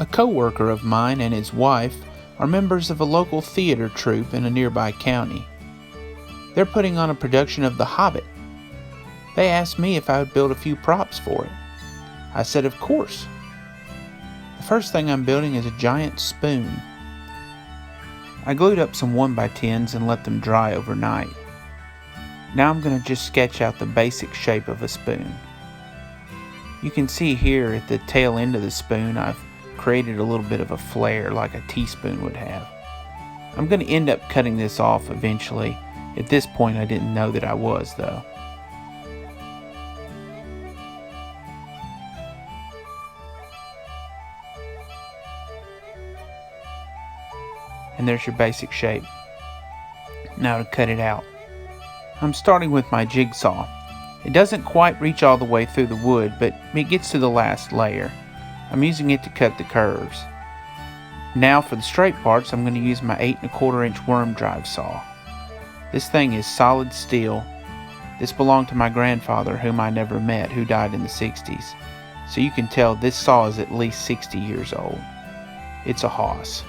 A co-worker of mine and his wife are members of a local theater troupe in a nearby county. They're putting on a production of The Hobbit. They asked me if I would build a few props for it. I said of course. The first thing I'm building is a giant spoon. I glued up some 1x10s and let them dry overnight. Now I'm going to just sketch out the basic shape of a spoon. You can see here at the tail end of the spoon I've created a little bit of a flare like a teaspoon would have. I'm going to end up cutting this off eventually. At this point I didn't know that I was though. And there's your basic shape. Now to cut it out. I'm starting with my jigsaw. It doesn't quite reach all the way through the wood, but it gets to the last layer. I'm using it to cut the curves. Now for the straight parts, I'm going to use my 8 1/4 inch worm drive saw. This thing is solid steel. This belonged to my grandfather, whom I never met, who died in the 60s. So you can tell this saw is at least 60 years old. It's a hoss.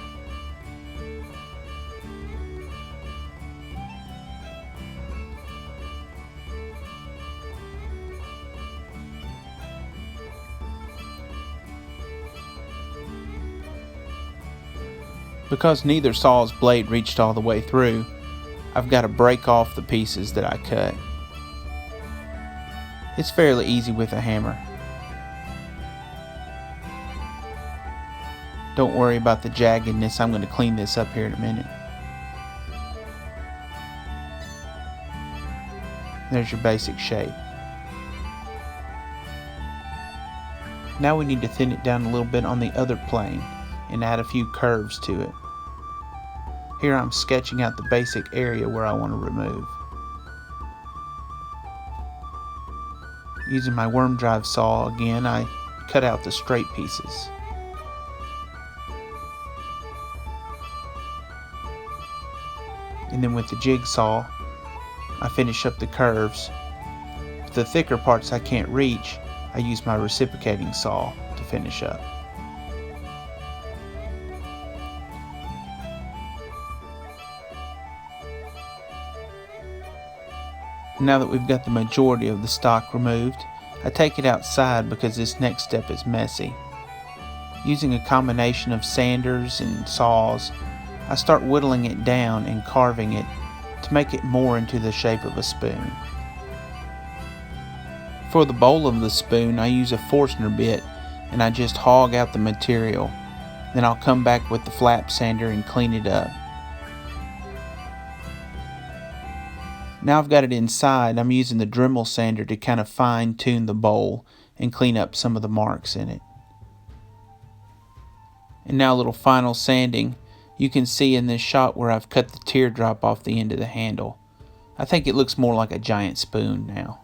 Because neither saw's blade reached all the way through, I've got to break off the pieces that I cut. It's fairly easy with a hammer. Don't worry about the jaggedness, I'm going to clean this up here in a minute. There's your basic shape. Now we need to thin it down a little bit on the other plane and add a few curves to it. Here I'm sketching out the basic area where I want to remove. Using my worm drive saw again, I cut out the straight pieces. And then with the jigsaw, I finish up the curves. For the thicker parts I can't reach, I use my reciprocating saw to finish up. Now that we've got the majority of the stock removed, I take it outside because this next step is messy. Using a combination of sanders and saws, I start whittling it down and carving it to make it more into the shape of a spoon. For the bowl of the spoon, I use a Forstner bit and I just hog out the material. Then I'll come back with the flap sander and clean it up. Now I've got it inside, I'm using the Dremel sander to kind of fine tune the bowl and clean up some of the marks in it. And now a little final sanding. You can see in this shot where I've cut the teardrop off the end of the handle. I think it looks more like a giant spoon now.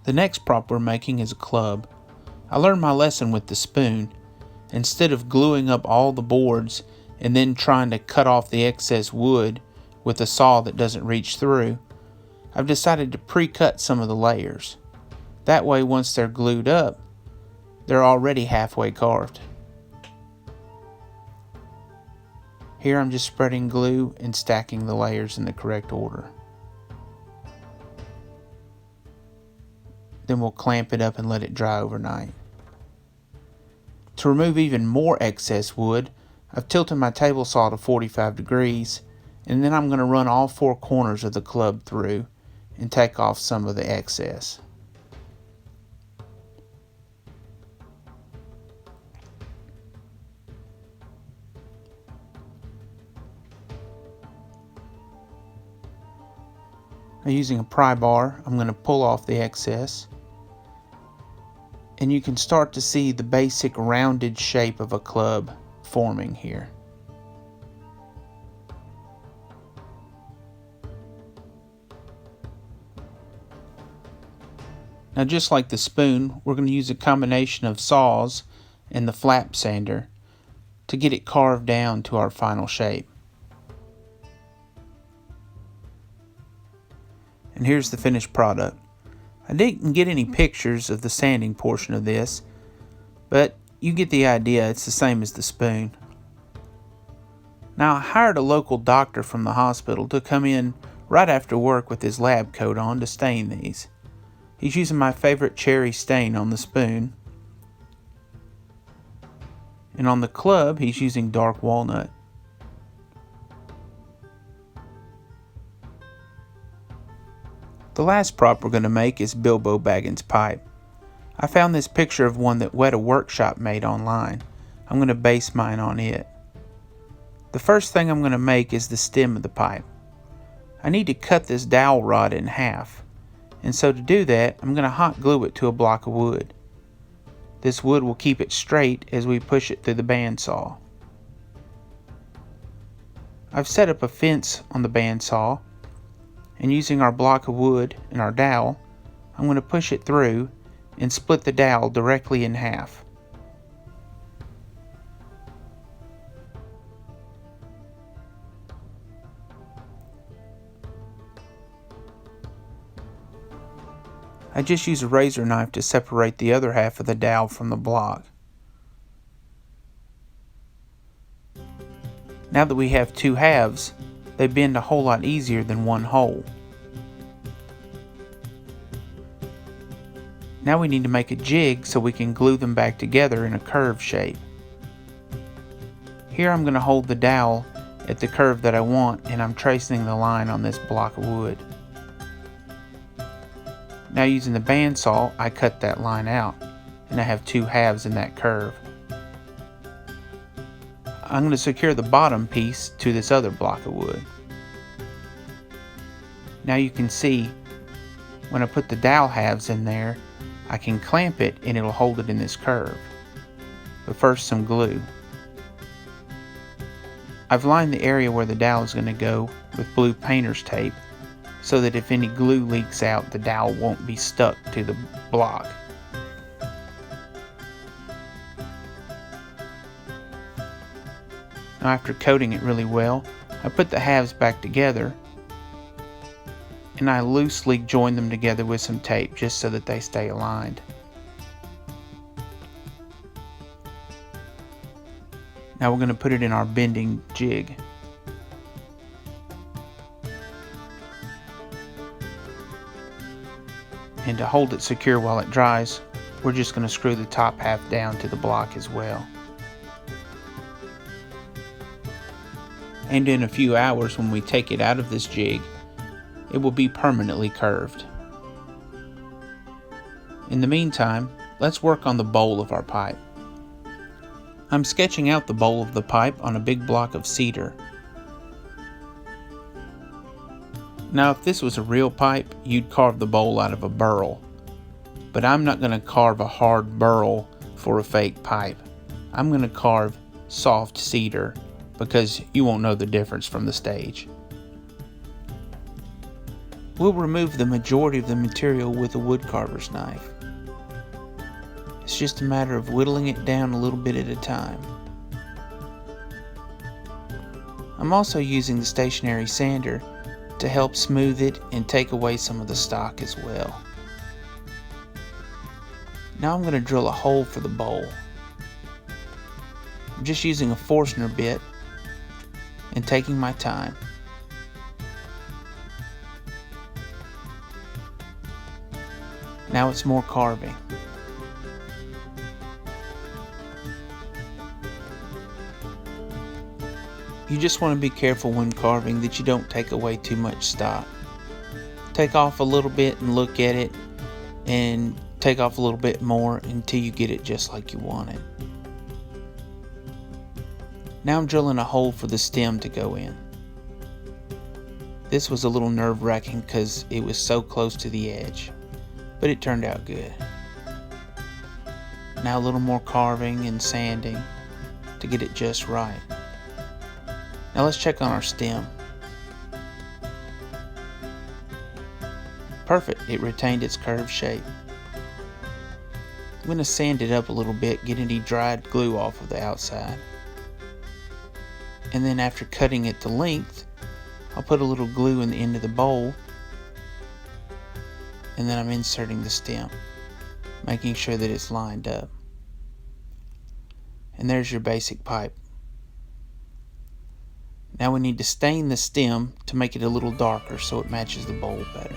The next prop we're making is a club. I learned my lesson with the spoon. Instead of gluing up all the boards and then trying to cut off the excess wood with a saw that doesn't reach through, I've decided to pre-cut some of the layers. That way once they're glued up, they're already halfway carved. Here I'm just spreading glue and stacking the layers in the correct order. Then we'll clamp it up and let it dry overnight. To remove even more excess wood, I've tilted my table saw to 45 degrees, and then I'm going to run all 4 corners of the club through and take off some of the excess. Now using a pry bar, I'm going to pull off the excess, and you can start to see the basic rounded shape of a club forming here. Now just like the spoon, we're going to use a combination of saws and the flap sander to get it carved down to our final shape. And here's the finished product. I didn't get any pictures of the sanding portion of this, But you get the idea, it's the same as the spoon. Now I hired a local doctor from the hospital to come in right after work with his lab coat on to stain these. He's using my favorite cherry stain on the spoon. And on the club, he's using dark walnut. The last prop we're going to make is Bilbo Baggins' pipe. I found this picture of one that Weta Workshop made online. I'm going to base mine on it. The first thing I'm going to make is the stem of the pipe. I need to cut this dowel rod in half, and so to do that, I'm going to hot glue it to a block of wood. This wood will keep it straight as we push it through the bandsaw. I've set up a fence on the bandsaw, and using our block of wood and our dowel, I'm going to push it through and split the dowel directly in half. I just use a razor knife to separate the other half of the dowel from the block. Now that we have two halves, they bend a whole lot easier than one whole. Now we need to make a jig so we can glue them back together in a curve shape. Here I'm going to hold the dowel at the curve that I want, and I'm tracing the line on this block of wood. Now using the bandsaw, I cut that line out, and I have two halves in that curve. I'm going to secure the bottom piece to this other block of wood. Now you can see when I put the dowel halves in there, I can clamp it and it'll hold it in this curve. But first, some glue. I've lined the area where the dowel is going to go with blue painter's tape so that if any glue leaks out, the dowel won't be stuck to the block. Now after coating it really well, I put the halves back together and I loosely join them together with some tape just so that they stay aligned. Now we're going to put it in our bending jig. And to hold it secure while it dries, we're just going to screw the top half down to the block as well. And in a few hours, when we take it out of this jig, it will be permanently curved. In the meantime, let's work on the bowl of our pipe. I'm sketching out the bowl of the pipe on a big block of cedar. Now if this was a real pipe, you'd carve the bowl out of a burl. But I'm not going to carve a hard burl for a fake pipe. I'm going to carve soft cedar because you won't know the difference from the stage. We'll remove the majority of the material with a woodcarver's knife. It's just a matter of whittling it down a little bit at a time. I'm also using the stationary sander to help smooth it and take away some of the stock as well. Now I'm going to drill a hole for the bowl. I'm just using a Forstner bit and taking my time. Now it's more carving. You just want to be careful when carving that you don't take away too much stock. Take off a little bit and look at it, and take off a little bit more until you get it just like you want it. Now I'm drilling a hole for the stem to go in. This was a little nerve-wracking because it was so close to the edge, but it turned out good. Now a little more carving and sanding to get it just right. Now let's check on our stem. Perfect, it retained its curved shape. I'm going to sand it up a little bit, get any dried glue off of the outside. And then after cutting it to length, I'll put a little glue in the end of the bowl, and then I'm inserting the stem, making sure that it's lined up. And there's your basic pipe. Now we need to stain the stem to make it a little darker so it matches the bowl better.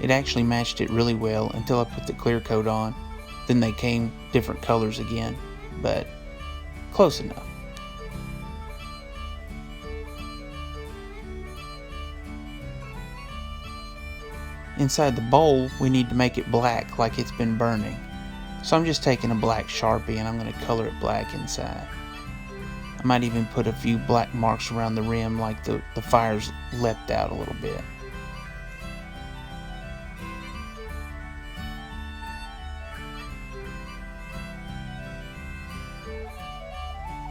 It actually matched it really well until I put the clear coat on. Then they came different colors again, but close enough. Inside the bowl, we need to make it black like it's been burning. So I'm just taking a black Sharpie and I'm going to color it black inside. I might even put a few black marks around the rim like the fire's leapt out a little bit.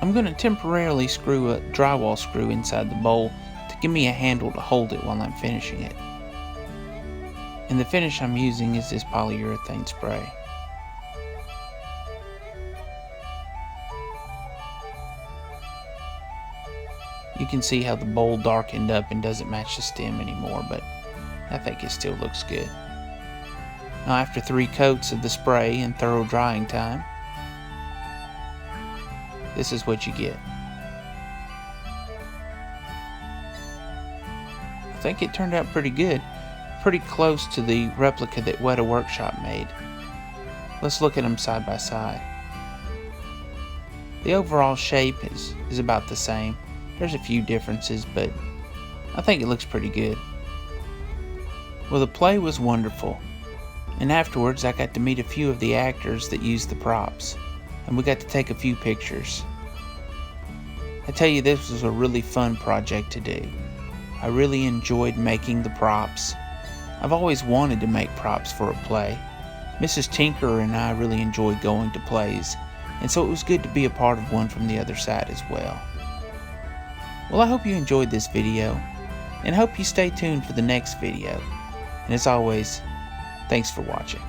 I'm going to temporarily screw a drywall screw inside the bowl to give me a handle to hold it while I'm finishing it. And the finish I'm using is this polyurethane spray. You can see how the bowl darkened up and doesn't match the stem anymore, but I think it still looks good. Now after 3 coats of the spray and thorough drying time, this is what you get. I think it turned out pretty good. Pretty close to the replica that Weta Workshop made. Let's look at them side by side. The overall shape is about the same. There's a few differences, but I think it looks pretty good. Well, the play was wonderful. And afterwards I got to meet a few of the actors that used the props. And we got to take a few pictures. I tell you, this was a really fun project to do. I really enjoyed making the props. I've always wanted to make props for a play. Mrs. Tinker and I really enjoyed going to plays, and so it was good to be a part of one from the other side as well. Well, I hope you enjoyed this video, and hope you stay tuned for the next video. And as always, thanks for watching.